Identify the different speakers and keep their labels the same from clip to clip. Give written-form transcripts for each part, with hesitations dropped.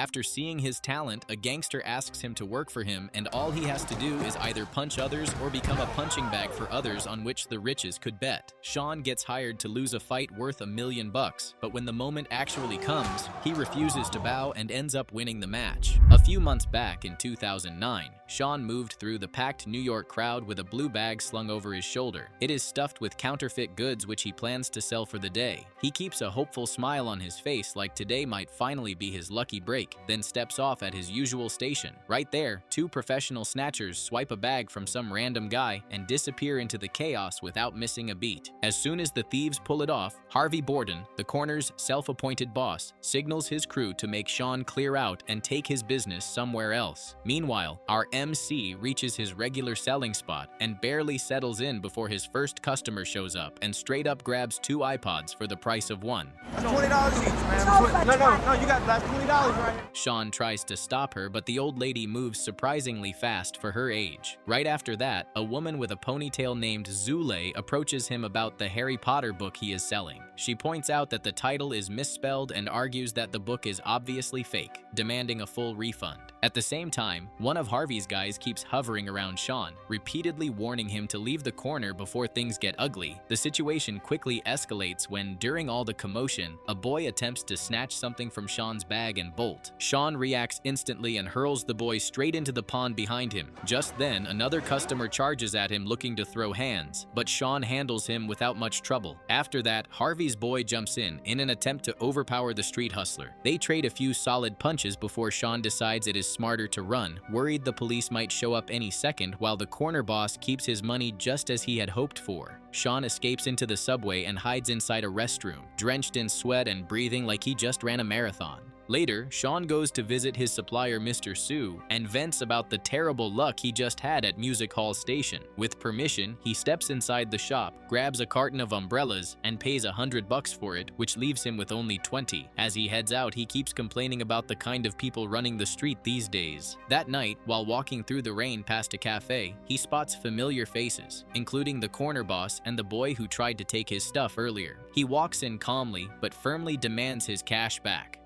Speaker 1: After seeing his talent, a gangster asks him to work for him, and all he has to do is either punch others or become a punching bag for others on which the riches could bet. Sean gets hired to lose a fight worth $1 million, but when the moment actually comes, he refuses to bow and ends up winning the match. A few months back in 2009, Sean moved through the packed New York crowd with a blue bag slung over his shoulder. It is stuffed with counterfeit goods which he plans to sell for the day. He keeps a hopeful smile on his face like today might finally be his lucky break, then steps off at his usual station. Right there, two professional snatchers swipe a bag from some random guy and disappear into the chaos without missing a beat. As soon as the thieves pull it off, Harvey Borden, the corner's self-appointed boss, signals his crew to make Sean clear out and take his business somewhere else. Meanwhile, our MC reaches his regular selling spot and barely settles in before his first customer shows up and straight up grabs 2 iPods for the price of one.
Speaker 2: That's $20 each, man. No, you got that's $20 right here.
Speaker 1: Sean tries to stop her, but the old lady moves surprisingly fast for her age. Right after that, a woman with a ponytail named Zule approaches him about the Harry Potter book he is selling. She points out that the title is misspelled and argues that the book is obviously fake, demanding a full refund. At the same time, one of Harvey's guys keeps hovering around Sean, repeatedly warning him to leave the corner before things get ugly. The situation quickly escalates when, during all the commotion, a boy attempts to snatch something from Sean's bag and bolt. Sean reacts instantly and hurls the boy straight into the pond behind him. Just then, another customer charges at him looking to throw hands, but Sean handles him without much trouble. After that, Harvey's boy jumps in an attempt to overpower the street hustler. They trade a few solid punches before Sean decides it is smarter to run, worried the police might show up any second, while the corner boss keeps his money just as he had hoped for. Sean escapes into the subway and hides inside a restroom, drenched in sweat and breathing like he just ran a marathon. Later, Sean goes to visit his supplier Mr. Sue and vents about the terrible luck he just had at Music Hall Station. With permission, he steps inside the shop, grabs a carton of umbrellas, and pays $100 for it, which leaves him with only 20. As he heads out, he keeps complaining about the kind of people running the street these days. That night, while walking through the rain past a cafe, he spots familiar faces, including the corner boss and the boy who tried to take his stuff earlier. He walks in calmly, but firmly demands his cash back.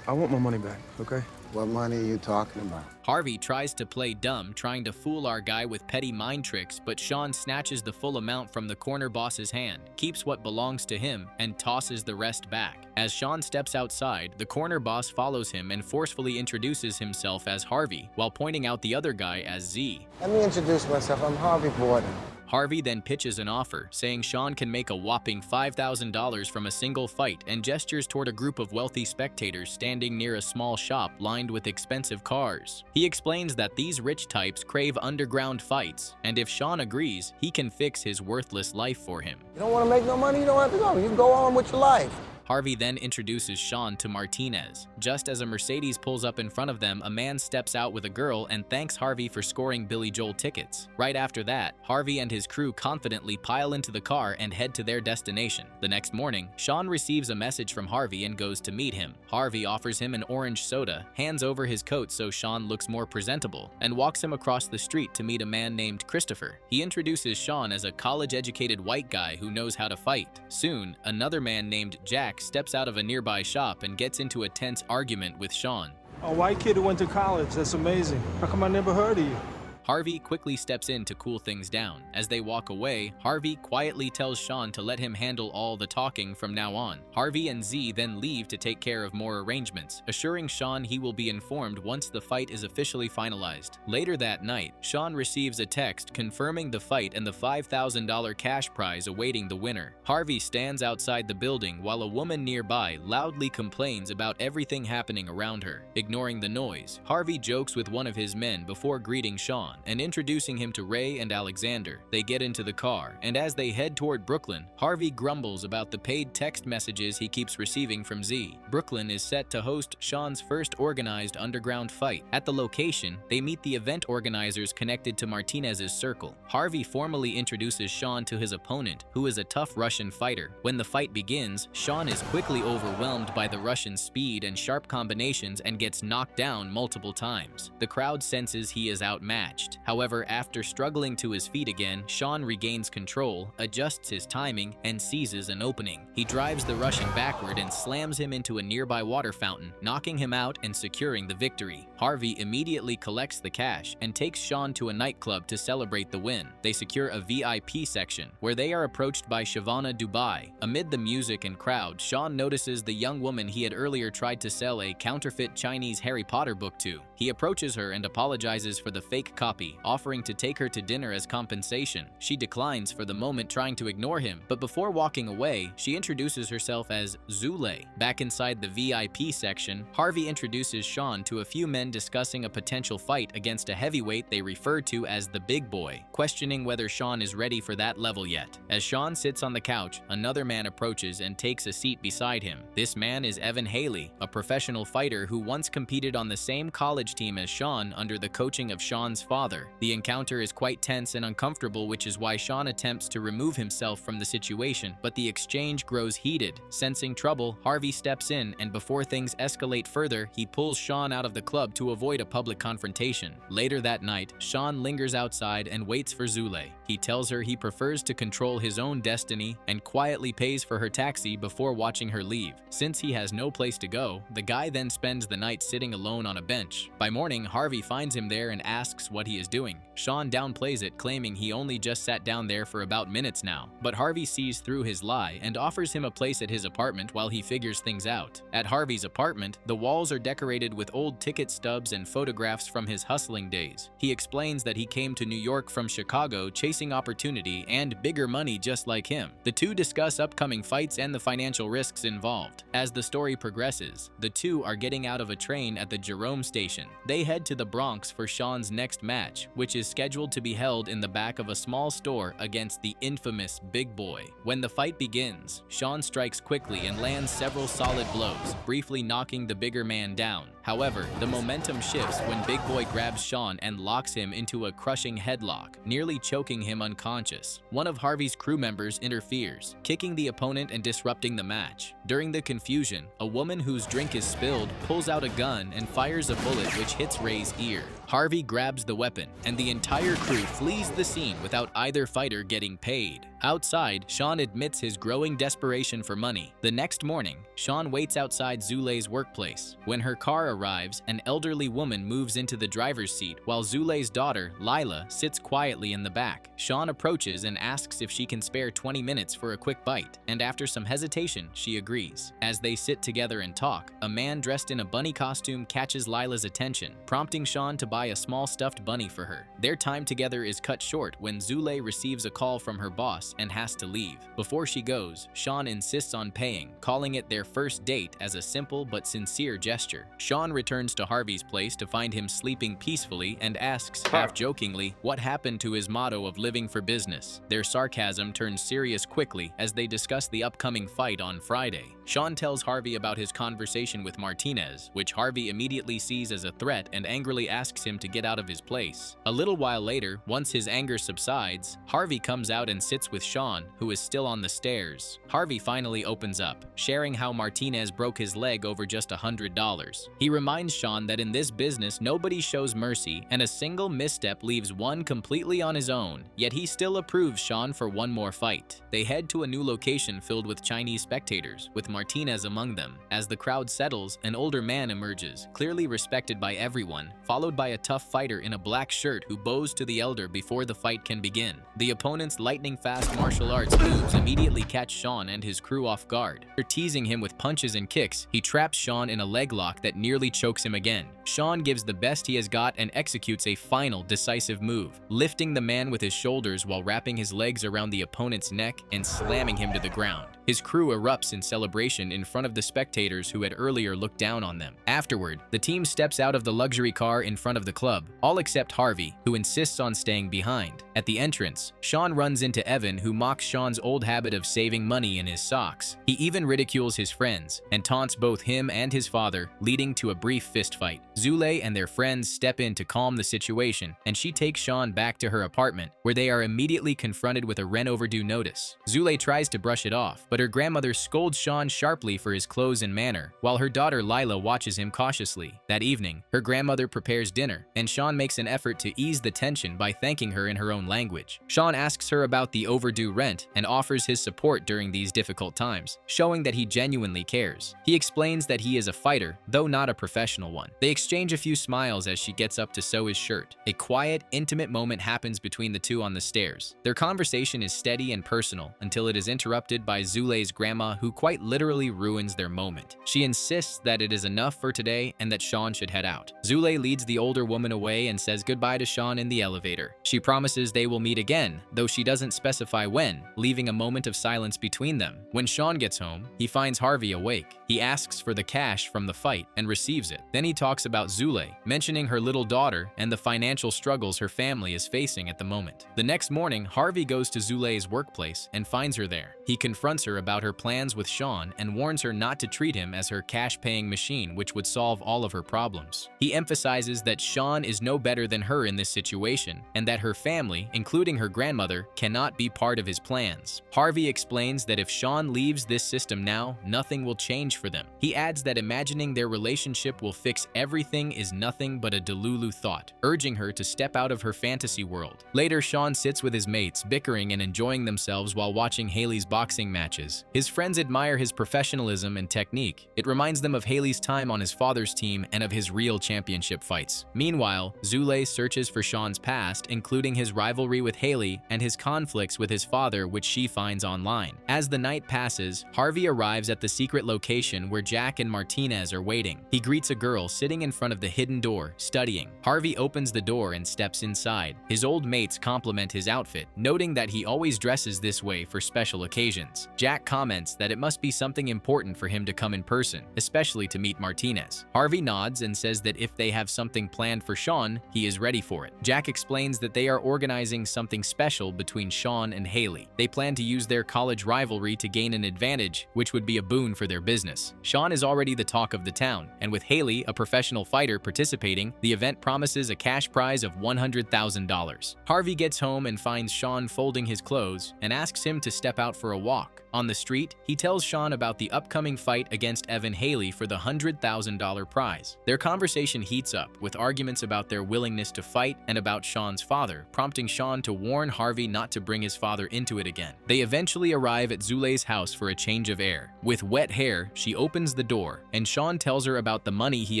Speaker 2: I want my money back, okay?
Speaker 3: What money are you talking about?
Speaker 1: Harvey tries to play dumb, trying to fool our guy with petty mind tricks, but Sean snatches the full amount from the corner boss's hand, keeps what belongs to him, and tosses the rest back. As Sean steps outside, the corner boss follows him and forcefully introduces himself as Harvey, while pointing out the other guy as Z.
Speaker 3: Let me introduce myself. I'm Harvey Borden.
Speaker 1: Harvey then pitches an offer, saying Sean can make a whopping $5,000 from a single fight, and gestures toward a group of wealthy spectators standing near a small shop lined with expensive cars. He explains that these rich types crave underground fights, and if Sean agrees, he can fix his worthless life for him.
Speaker 3: You don't want to make no money, you don't have to go. You can go on with your life.
Speaker 1: Harvey then introduces Sean to Martinez. Just as a Mercedes pulls up in front of them, a man steps out with a girl and thanks Harvey for scoring Billy Joel tickets. Right after that, Harvey and his crew confidently pile into the car and head to their destination. The next morning, Sean receives a message from Harvey and goes to meet him. Harvey offers him an orange soda, hands over his coat so Sean looks more presentable, and walks him across the street to meet a man named Christopher. He introduces Sean as a college-educated white guy who knows how to fight. Soon, another man named Jack steps out of a nearby shop and gets into a tense argument with Sean.
Speaker 2: A white kid who went to college, that's amazing. How come I never heard of you?
Speaker 1: Harvey quickly steps in to cool things down. As they walk away, Harvey quietly tells Sean to let him handle all the talking from now on. Harvey and Z then leave to take care of more arrangements, assuring Sean he will be informed once the fight is officially finalized. Later that night, Sean receives a text confirming the fight and the $5,000 cash prize awaiting the winner. Harvey stands outside the building while a woman nearby loudly complains about everything happening around her. Ignoring the noise, Harvey jokes with one of his men before greeting Sean and introducing him to Ray and Alexander. They get into the car, and as they head toward Brooklyn, Harvey grumbles about the paid text messages he keeps receiving from Z. Brooklyn is set to host Sean's first organized underground fight. At the location, they meet the event organizers connected to Martinez's circle. Harvey formally introduces Sean to his opponent, who is a tough Russian fighter. When the fight begins, Sean is quickly overwhelmed by the Russian's speed and sharp combinations and gets knocked down multiple times. The crowd senses he is outmatched, untouched. However, after struggling to his feet again, Sean regains control, adjusts his timing, and seizes an opening. He drives the Russian backward and slams him into a nearby water fountain, knocking him out and securing the victory. Harvey immediately collects the cash and takes Sean to a nightclub to celebrate the win. They secure a VIP section, where they are approached by Shavana Dubai. Amid the music and crowd, Sean notices the young woman he had earlier tried to sell a counterfeit Chinese Harry Potter book to. He approaches her and apologizes for the fake copy, offering to take her to dinner as compensation. She declines for the moment, trying to ignore him, but before walking away, she introduces herself as Zule. Back inside the VIP section, Harvey introduces Sean to a few men discussing a potential fight against a heavyweight they refer to as the Big Boy, questioning whether Sean is ready for that level yet. As Sean sits on the couch, another man approaches and takes a seat beside him. This man is Evan Haley, a professional fighter who once competed on the same college team as Sean under the coaching of Sean's father. The encounter is quite tense and uncomfortable, which is why Sean attempts to remove himself from the situation, but the exchange grows heated. Sensing trouble, Harvey steps in, and before things escalate further, he pulls Sean out of the club to avoid a public confrontation. Later that night, Sean lingers outside and waits for Zule. He tells her he prefers to control his own destiny and quietly pays for her taxi before watching her leave. Since he has no place to go, the guy then spends the night sitting alone on a bench. By morning, Harvey finds him there and asks what he is doing. Sean downplays it, claiming he only just sat down there for about minutes now. But Harvey sees through his lie and offers him a place at his apartment while he figures things out. At Harvey's apartment, the walls are decorated with old ticket stubs and photographs from his hustling days. He explains that he came to New York from Chicago chasing opportunity and bigger money just like him. The two discuss upcoming fights and the financial risks involved. As the story progresses, the two are getting out of a train at the Jerome station. They head to the Bronx for Sean's next match, which is scheduled to be held in the back of a small store against the infamous Big Boy. When the fight begins, Sean strikes quickly and lands several solid blows, briefly knocking the bigger man down. However, the momentum shifts when Big Boy grabs Sean and locks him into a crushing headlock, nearly choking him unconscious. One of Harvey's crew members interferes, kicking the opponent and disrupting the match. During the confusion, a woman whose drink is spilled pulls out a gun and fires a bullet which hits Ray's ear. Harvey grabs the weapon, and the entire crew flees the scene without either fighter getting paid. Outside, Sean admits his growing desperation for money. The next morning, Sean waits outside Zule's workplace. When her car arrives, an elderly woman moves into the driver's seat while Zule's daughter, Lila, sits quietly in the back. Sean approaches and asks if she can spare 20 minutes for a quick bite, and after some hesitation, she agrees. As they sit together and talk, a man dressed in a bunny costume catches Lila's attention, prompting Sean to buy a small stuffed bunny for her. Their time together is cut short when Zule receives a call from her boss and has to leave. Before she goes, Sean insists on paying, calling it their first date as a simple but sincere gesture. Sean returns to Harvey's place to find him sleeping peacefully and asks, half-jokingly, what happened to his motto of living for business. Their sarcasm turns serious quickly as they discuss the upcoming fight on Friday. Sean tells Harvey about his conversation with Martinez, which Harvey immediately sees as a threat and angrily asks him to get out of his place. A little while later, once his anger subsides, Harvey comes out and sits with Sean, who is still on the stairs. Harvey finally opens up, sharing how Martinez broke his leg over just $100. He reminds Sean that in this business nobody shows mercy and a single misstep leaves one completely on his own, yet he still approves Sean for one more fight. They head to a new location filled with Chinese spectators, with Martinez among them. As the crowd settles, an older man emerges, clearly respected by everyone, followed by a tough fighter in a black shirt who bows to the elder before the fight can begin. The opponent's lightning-fast martial arts moves immediately catch Sean and his crew off guard. After teasing him with punches and kicks, he traps Sean in a leg lock that nearly chokes him again. Sean gives the best he has got and executes a final decisive move, lifting the man with his shoulders while wrapping his legs around the opponent's neck and slamming him to the ground. His crew erupts in celebration in front of the spectators who had earlier looked down on them. Afterward, the team steps out of the luxury car in front of the club, all except Harvey, who insists on staying behind. At the entrance, Sean runs into Evan, who mocks Sean's old habit of saving money in his socks. He even ridicules his friends and taunts both him and his father, leading to a brief fistfight. Zule and their friends step in to calm the situation, and she takes Sean back to her apartment, where they are immediately confronted with a rent overdue notice. Zule tries to brush it off, but but her grandmother scolds Sean sharply for his clothes and manner, while her daughter Lila watches him cautiously. That evening, her grandmother prepares dinner, and Sean makes an effort to ease the tension by thanking her in her own language. Sean asks her about the overdue rent and offers his support during these difficult times, showing that he genuinely cares. He explains that he is a fighter, though not a professional one. They exchange a few smiles as she gets up to sew his shirt. A quiet, intimate moment happens between the two on the stairs. Their conversation is steady and personal until it is interrupted by Zulei's grandma, who quite literally ruins their moment. She insists that it is enough for today and that Sean should head out. Zulei leads the older woman away and says goodbye to Sean in the elevator. She promises they will meet again, though she doesn't specify when, leaving a moment of silence between them. When Sean gets home, he finds Harvey awake. He asks for the cash from the fight and receives it. Then he talks about Zulei, mentioning her little daughter and the financial struggles her family is facing at the moment. The next morning, Harvey goes to Zulei's workplace and finds her there. He confronts her about her plans with Sean and warns her not to treat him as her cash-paying machine, which would solve all of her problems. He emphasizes that Sean is no better than her in this situation and that her family, including her grandmother, cannot be part of his plans. Harvey explains that if Sean leaves this system now, nothing will change for them. He adds that imagining their relationship will fix everything is nothing but a delulu thought, urging her to step out of her fantasy world. Later, Sean sits with his mates, bickering and enjoying themselves while watching Haley's boxing matches. His friends admire his professionalism and technique. It reminds them of Haley's time on his father's team and of his real championship fights. Meanwhile, Zulei searches for Sean's past, including his rivalry with Haley and his conflicts with his father, which she finds online. As the night passes, Harvey arrives at the secret location where Jack and Martinez are waiting. He greets a girl sitting in front of the hidden door, studying. Harvey opens the door and steps inside. His old mates compliment his outfit, noting that he always dresses this way for special occasions. Jack comments that it must be something important for him to come in person, especially to meet Martinez. Harvey nods and says that if they have something planned for Sean, he is ready for it. Jack explains that they are organizing something special between Sean and Haley. They plan to use their college rivalry to gain an advantage, which would be a boon for their business. Sean is already the talk of the town, and with Haley, a professional fighter, participating, the event promises a cash prize of $100,000. Harvey gets home and finds Sean folding his clothes and asks him to step out for a walk. On the street, he tells Sean about the upcoming fight against Evan Haley for the $100,000 prize. Their conversation heats up, with arguments about their willingness to fight and about Sean's father, prompting Sean to warn Harvey not to bring his father into it again. They eventually arrive at Zulei's house for a change of air. With wet hair, she opens the door, and Sean tells her about the money he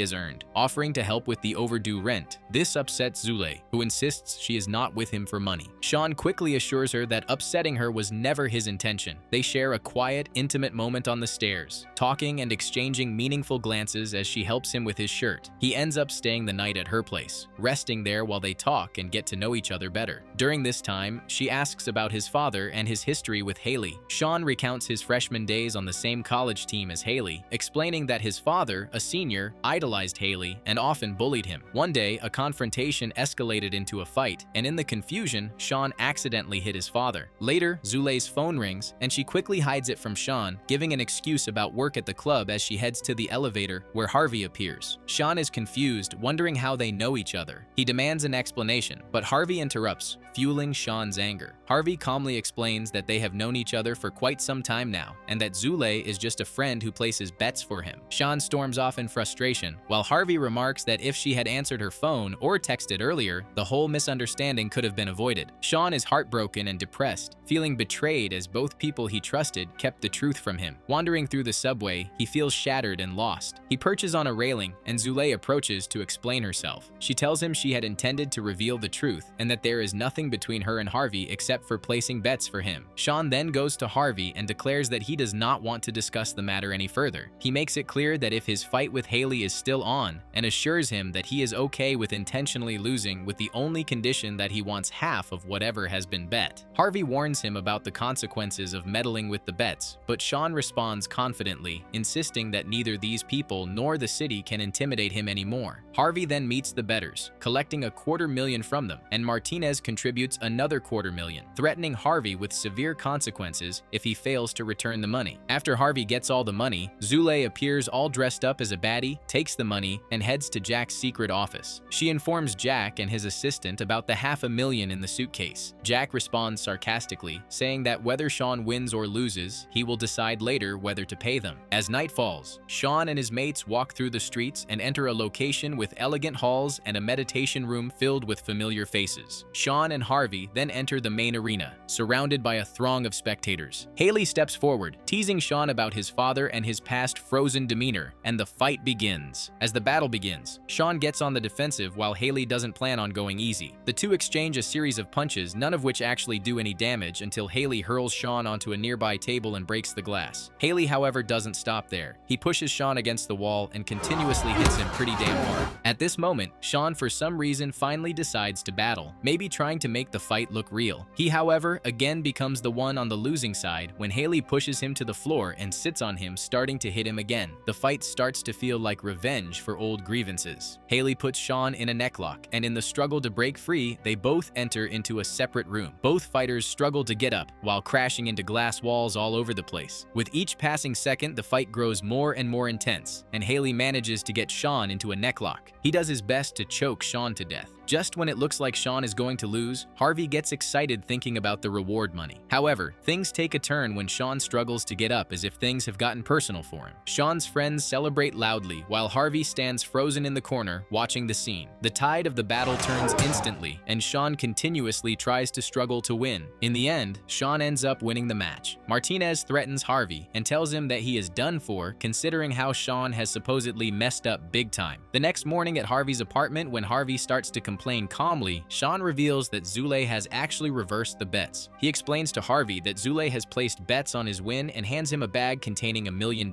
Speaker 1: has earned, offering to help with the overdue rent. This upsets Zulei, who insists she is not with him for money. Sean quickly assures her that upsetting her was never his intention. They share a quiet, intimate moment on the stairs, talking and exchanging meaningful glances as she helps him with his shirt. He ends up staying the night at her place, resting there while they talk and get to know each other better. During this time, she asks about his father and his history with Haley. Sean recounts his freshman days on the same college team as Haley, explaining that his father, a senior, idolized Haley and often bullied him. One day, a confrontation escalated into a fight, and in the confusion, Sean accidentally hit his father. Later, Zulei's phone rings, and she quickly hides it from Sean, giving an excuse about work at the club as she heads to the elevator where Harvey appears. Sean is confused, wondering how they know each other. He demands an explanation, but Harvey interrupts, fueling Sean's anger. Harvey calmly explains that they have known each other for quite some time now, and that Zulei is just a friend who places bets for him. Sean storms off in frustration, while Harvey remarks that if she had answered her phone or texted earlier, the whole misunderstanding could have been avoided. Sean is heartbroken and depressed, feeling betrayed as both people he trusted kept the truth from him. Wandering through the subway, he feels shattered and lost. He perches on a railing, and Zulei approaches to explain herself. She tells him she had intended to reveal the truth, and that there is nothing between her and Harvey except for placing bets for him. Sean then goes to Harvey and declares that he does not want to discuss the matter any further. He makes it clear that if his fight with Haley is still on, and assures him that he is okay with intentionally losing, with the only condition that he wants half of whatever has been bet. Harvey warns him about the consequences of meddling with the bets, but Sean responds confidently, insisting that neither these people nor the city can intimidate him anymore. Harvey then meets the bettors, collecting $250,000 from them, and Martinez contributes contributes another $250,000, threatening Harvey with severe consequences if he fails to return the money. After Harvey gets all the money, Zule appears all dressed up as a baddie, takes the money, and heads to Jack's secret office. She informs Jack and his assistant about the $500,000 in the suitcase. Jack responds sarcastically, saying that whether Sean wins or loses, he will decide later whether to pay them. As night falls, Sean and his mates walk through the streets and enter a location with elegant halls and a meditation room filled with familiar faces. Sean and Harvey then enter the main arena, surrounded by a throng of spectators. Haley steps forward, teasing Sean about his father and his past frozen demeanor, and the fight begins. As the battle begins, Sean gets on the defensive while Haley doesn't plan on going easy. The two exchange a series of punches, none of which actually do any damage until Haley hurls Sean onto a nearby table and breaks the glass. Haley, however, doesn't stop there. He pushes Sean against the wall and continuously hits him pretty damn hard. At this moment, Sean for some reason finally decides to battle, maybe trying to make the fight look real. He, however, again becomes the one on the losing side when Haley pushes him to the floor and sits on him, starting to hit him again. The fight starts to feel like revenge for old grievances. Haley puts Sean in a necklock, and in the struggle to break free, they both enter into a separate room. Both fighters struggle to get up while crashing into glass walls all over the place. With each passing second, the fight grows more and more intense, and Haley manages to get Sean into a necklock. He does his best to choke Sean to death. Just when it looks like Sean is going to lose, Harvey gets excited thinking about the reward money. However, things take a turn when Sean struggles to get up as if things have gotten personal for him. Sean's friends celebrate loudly while Harvey stands frozen in the corner watching the scene. The tide of the battle turns instantly, and Sean continuously tries to struggle to win. In the end, Sean ends up winning the match. Martinez threatens Harvey and tells him that he is done for, considering how Sean has supposedly messed up big time. The next morning at Harvey's apartment, when Harvey starts to complain calmly, Sean reveals that Zule has actually reversed the bets. He explains to Harvey that Zule has placed bets on his win and hands him a bag containing $1 million.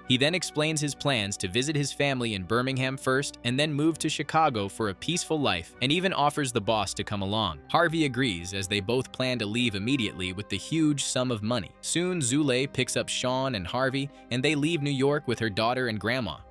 Speaker 1: He then explains his plans to visit his family in Birmingham first and then move to Chicago for a peaceful life, and even offers the boss to come along. Harvey agrees, as they both plan to leave immediately with the huge sum of money. Soon, Zule picks up Sean and Harvey, and they leave New York with her daughter and grandma.